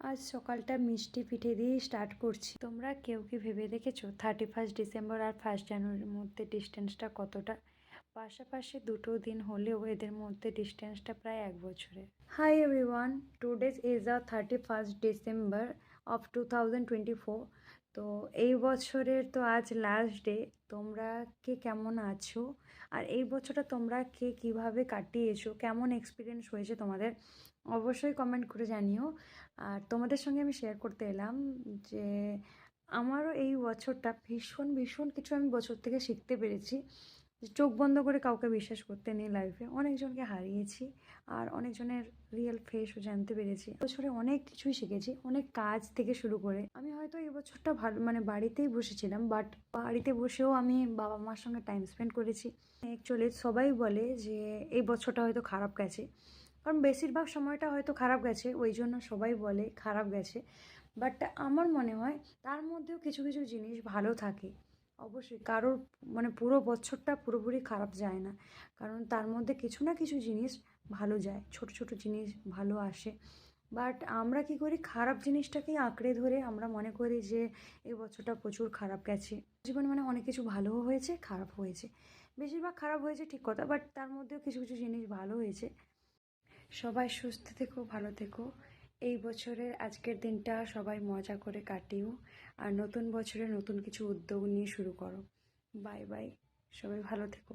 আজ সকালটা মিষ্টি পিঠে দিয়েই স্টার্ট করছি। তোমরা কেউ কি ভেবে দেখেছো 31 ডিসেম্বর আর 1 জানুয়ারির মধ্যে ডিস্টেন্সটা কতটা? পাশাপাশি দুটো দিন হলেও এদের মধ্যে ডিস্টেন্সটা প্রায় 1 বছরের। Hi everyone, today's is the 31 December of 2024। তো এই বছরের তো আজ লাস্ট ডে। তোমরা কে কেমন আছো আর এই বছরটা তোমরা কে কীভাবে কাটিয়েছো, কেমন এক্সপিরিয়েন্স হয়েছে তোমাদের, অবশ্যই কমেন্ট করে জানিও। আর তোমাদের সঙ্গে আমি শেয়ার করতে এলাম যে আমারও এই বছরটা ভীষণ ভীষণ কিছু আমি বছর থেকে শিখতে পেরেছি। চোখ বন্ধ করে কাউকে বিশ্বাস করতে নেই লাইফে। অনেকজনকে হারিয়েছি আর অনেকজনের রিয়েল ফেসও জানতে পেরেছি। বছরে অনেক কিছুই শিখেছি, অনেক কাজ থেকে শুরু করে। আমি হয়তো এই বছরটা ভালো বাড়িতেই বসেছিলাম, বাট বাড়িতে বসেও আমি বাবা মার সঙ্গে টাইম স্পেন্ড করেছি। অ্যাকচুয়ালি সবাই বলে যে এই বছরটা হয়তো খারাপ গেছে, কারণ বেশিরভাগ সময়টা হয়তো খারাপ গেছে, ওই জন্য সবাই বলে খারাপ গেছে। বাট আমার মনে হয় তার মধ্যেও কিছু কিছু জিনিস ভালো থাকে। অবশ্যই কারোর পুরো বছরটা পুরোপুরি খারাপ যায় না, কারণ তার মধ্যে কিছু না কিছু জিনিস ভালো যায়, ছোট ছোট জিনিস ভালো আসে। বাট আমরা কি করি, খারাপ জিনিসটাকেই আঁকড়ে ধরে আমরা মনে করি যে এই বছরটা প্রচুর খারাপ গেছে। জীবনে অনেক কিছু ভালোও হয়েছে, খারাপ হয়েছে, বেশিরভাগ খারাপ হয়েছে ঠিক কথা, বাট তার মধ্যেও কিছু কিছু জিনিস ভালো হয়েছে। সবাই সুস্থ থেকো, ভালো থেকো। এই বছরের আজকের দিনটা সবাই মজা করে কাটিও, আর নতুন বছরে নতুন কিছু উদ্যোগ নিয়ে শুরু করো। বাই বাই, সবাই ভালো থেকো।